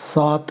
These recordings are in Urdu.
7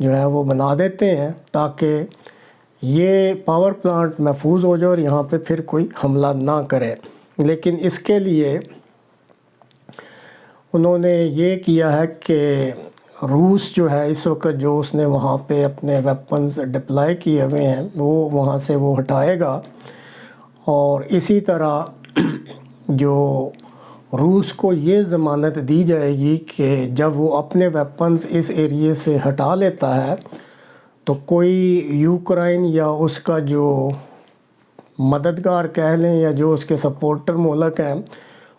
جو ہے وہ بنا دیتے ہیں تاکہ یہ پاور پلانٹ محفوظ ہو جائے اور یہاں پہ پھر کوئی حملہ نہ کرے۔ لیکن اس کے لیے انہوں نے یہ کیا ہے کہ روس جو ہے اس وقت جو اس نے وہاں پہ اپنے ویپنز ڈپلائی کیے ہوئے ہیں وہ وہاں سے وہ ہٹائے گا، اور اسی طرح جو روس کو یہ ضمانت دی جائے گی کہ جب وہ اپنے ویپنز اس ایریے سے ہٹا لیتا ہے تو کوئی یوکرائن یا اس کا جو مددگار کہہ لیں یا جو اس کے سپورٹر ملک ہیں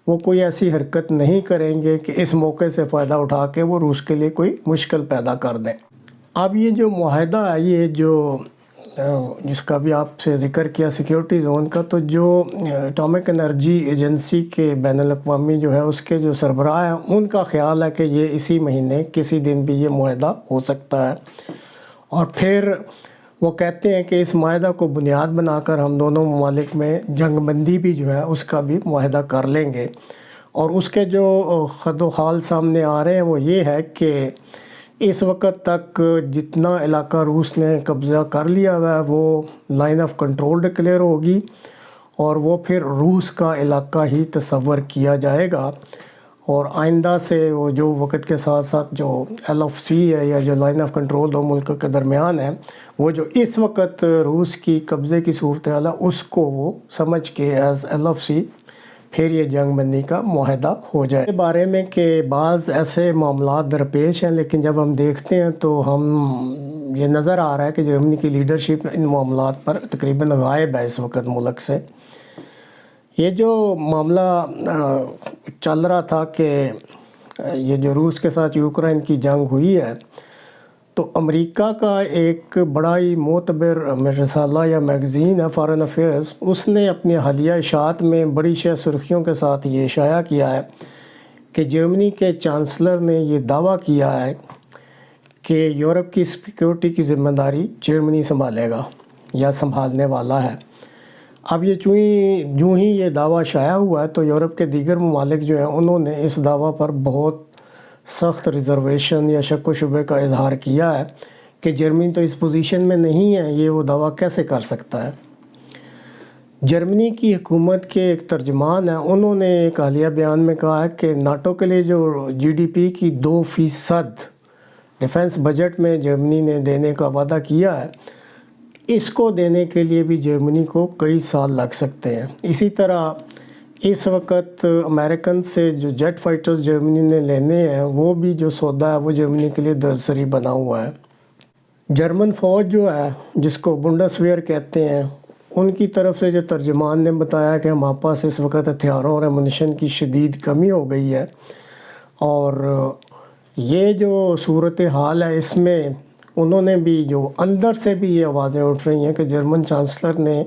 وہ کوئی ایسی حرکت نہیں کریں گے کہ اس موقع سے فائدہ اٹھا کے وہ روس کے لیے کوئی مشکل پیدا کر دیں۔ اب یہ جو معاہدہ ہے، یہ جو جس کا بھی آپ سے ذکر کیا سیکیورٹی زون کا، تو جو اٹامک انرجی ایجنسی کے بین الاقوامی جو ہے اس کے جو سربراہ ہیں ان کا خیال ہے کہ یہ اسی مہینے کسی دن بھی یہ معاہدہ ہو سکتا ہے، اور پھر وہ کہتے ہیں کہ اس معاہدہ کو بنیاد بنا کر ہم دونوں ممالک میں جنگ بندی بھی جو ہے اس کا بھی معاہدہ کر لیں گے۔ اور اس کے جو خد و خال سامنے آ رہے ہیں وہ یہ ہے کہ اس وقت تک جتنا علاقہ روس نے قبضہ کر لیا ہوا ہے وہ لائن آف کنٹرول ڈکلیئر ہوگی، اور وہ پھر روس کا علاقہ ہی تصور کیا جائے گا، اور آئندہ سے وہ جو وقت کے ساتھ ساتھ جو LFC ہے یا جو لائن آف کنٹرول دو ملکوں کے درمیان ہے، وہ جو اس وقت روس کی قبضے کی صورتحال ہے اس کو وہ سمجھ کے ایز LFC پھر یہ جنگ بندی کا معاہدہ ہو جائے۔ اس بارے میں کہ بعض ایسے معاملات درپیش ہیں، لیکن جب ہم دیکھتے ہیں تو ہم یہ نظر آ رہا ہے کہ جرمنی کی لیڈرشپ ان معاملات پر تقریباً غائب ہے اس وقت ملک سے۔ یہ جو معاملہ چل رہا تھا کہ یہ جو روس کے ساتھ یوکرائن کی جنگ ہوئی ہے، تو امریکہ کا ایک بڑا ہی معتبر رسالہ یا میگزین ہے فارن افیئرز، اس نے اپنی حالیہ اشاعت میں بڑی سرخیوں کے ساتھ یہ اشاعہ کیا ہے کہ جرمنی کے چانسلر نے یہ دعویٰ کیا ہے کہ یورپ کی سیکیورٹی کی ذمہ داری جرمنی سنبھالے گا یا سنبھالنے والا ہے۔ اب یہ جو ہی یہ دعویٰ شائع ہوا ہے تو یورپ کے دیگر ممالک جو ہیں انہوں نے اس دعویٰ پر بہت سخت ریزرویشن یا شک و شبہ کا اظہار کیا ہے کہ جرمنی تو اس پوزیشن میں نہیں ہے، یہ وہ دعویٰ کیسے کر سکتا ہے۔ جرمنی کی حکومت کے ایک ترجمان ہیں، انہوں نے ایک حالیہ بیان میں کہا ہے کہ ناٹو کے لیے جو GDP کی 2% ڈیفنس بجٹ میں جرمنی نے دینے کا وعدہ کیا ہے، اس کو دینے کے لیے بھی جرمنی کو کئی سال لگ سکتے ہیں۔ اسی طرح اس وقت امریکن سے جو جیٹ فائٹرز جرمنی نے لینے ہیں وہ بھی جو سودا ہے وہ جرمنی کے لیے درسری بنا ہوا ہے۔ جرمن فوج جو ہے جس کو بنڈس ویئر کہتے ہیں، ان کی طرف سے جو ترجمان نے بتایا کہ ہمارے پاس اس وقت ہتھیاروں اور ایمونیشن کی شدید کمی ہو گئی ہے، اور یہ جو صورتحال ہے اس میں انہوں نے بھی جو اندر سے بھی یہ آوازیں اٹھ رہی ہیں کہ جرمن چانسلر نے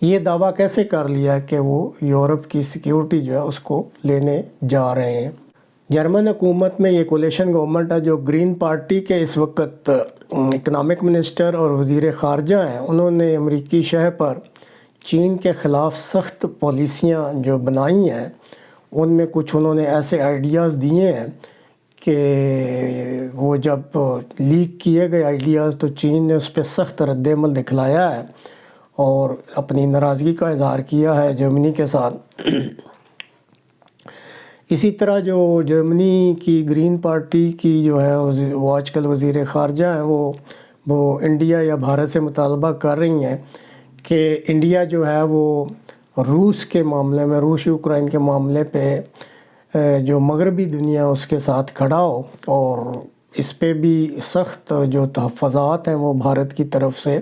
یہ دعویٰ کیسے کر لیا کہ وہ یورپ کی سیکیورٹی جو ہے اس کو لینے جا رہے ہیں۔ جرمن حکومت میں یہ کولیشن گورنمنٹ ہے جو گرین پارٹی کے اس وقت اکنامک منسٹر اور وزیر خارجہ ہیں، انہوں نے امریکی شہ پر چین کے خلاف سخت پالیسیاں جو بنائی ہیں ان میں کچھ انہوں نے ایسے آئیڈیاز دیے ہیں کہ وہ جب لیک کیے گئے آئیڈیاز تو چین نے اس پہ سخت رد عمل دکھلایا ہے اور اپنی ناراضگی کا اظہار کیا ہے جرمنی کے ساتھ۔ اسی طرح جو جرمنی کی گرین پارٹی کی جو ہے وہ آج کل وزیر خارجہ ہیں، وہ انڈیا یا بھارت سے مطالبہ کر رہی ہیں کہ انڈیا جو ہے وہ روس کے معاملے میں، روس یوکرائن کے معاملے پہ جو مغربی دنیا اس کے ساتھ کھڑا ہو، اور اس پہ بھی سخت جو تحفظات ہیں وہ بھارت کی طرف سے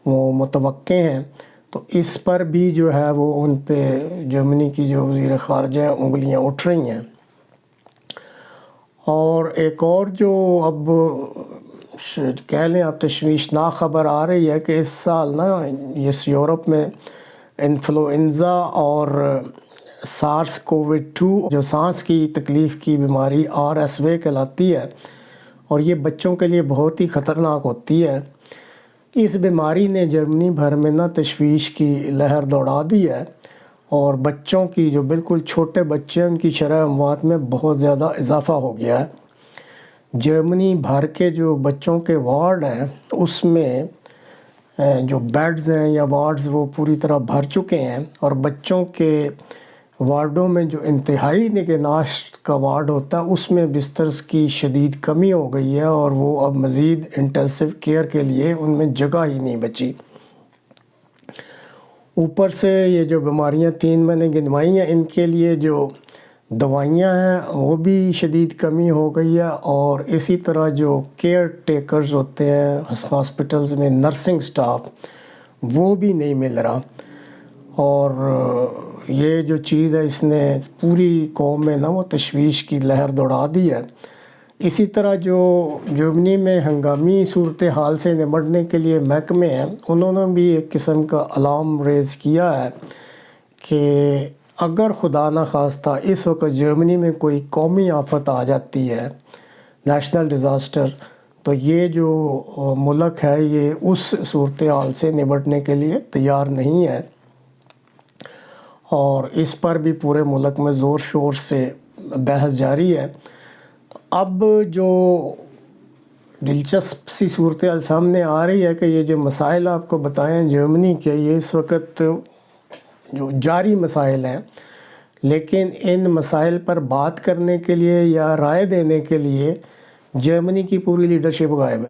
وہ متوقع ہیں، تو اس پر بھی جو ہے وہ ان پہ جرمنی کی جو وزیر خارجہ ہیں انگلیاں اٹھ رہی ہیں۔ اور ایک اور جو اب کہہ لیں آپ تشویشناک خبر آ رہی ہے کہ اس سال نا اس یورپ میں انفلوئنزا اور سارس کووڈ-2 جو سانس کی تکلیف کی بیماری RSV کہلاتی ہے، اور یہ بچوں کے لیے بہت ہی خطرناک ہوتی ہے۔ اس بیماری نے جرمنی بھر میں نہ تشویش کی لہر دوڑا دی ہے، اور بچوں کی جو بالکل چھوٹے بچے ہیں ان کی شرح اموات میں بہت زیادہ اضافہ ہو گیا ہے۔ جرمنی بھر کے جو بچوں کے وارڈ ہیں اس میں جو بیڈز ہیں یا وارڈز وہ پوری طرح بھر چکے ہیں، اور بچوں کے وارڈوں میں جو انتہائی نگہداشت کا وارڈ ہوتا ہے اس میں بسترز کی شدید کمی ہو گئی ہے، اور وہ اب مزید انٹینسیو کیئر کے لیے ان میں جگہ ہی نہیں بچی۔ اوپر سے یہ جو بیماریاں 3 میں نے گنوائی ہیں، ان کے لیے جو دوائیاں ہیں وہ بھی شدید کمی ہو گئی ہے، اور اسی طرح جو کیئر ٹیکرز ہوتے ہیں ہاسپٹلز میں، نرسنگ سٹاف، وہ بھی نہیں مل رہا۔ اور یہ جو چیز ہے اس نے پوری قوم میں وہ تشویش کی لہر دوڑا دی ہے۔ اسی طرح جو جرمنی میں ہنگامی صورتحال سے نمٹنے کے لیے محکمے ہیں، انہوں نے بھی ایک قسم کا الارم ریز کیا ہے کہ اگر خدا نخواستہ اس وقت جرمنی میں کوئی قومی آفت آ جاتی ہے، نیشنل ڈیزاسٹر، تو یہ جو ملک ہے یہ اس صورتحال سے نمٹنے کے لیے تیار نہیں ہے، اور اس پر بھی پورے ملک میں زور شور سے بحث جاری ہے۔ اب جو دلچسپ سی صورتحال سامنے آ رہی ہے کہ یہ جو مسائل آپ کو بتائیں جرمنی کے، یہ اس وقت جو جاری مسائل ہیں، لیکن ان مسائل پر بات کرنے کے لیے یا رائے دینے کے لیے جرمنی کی پوری لیڈرشپ غائب ہے۔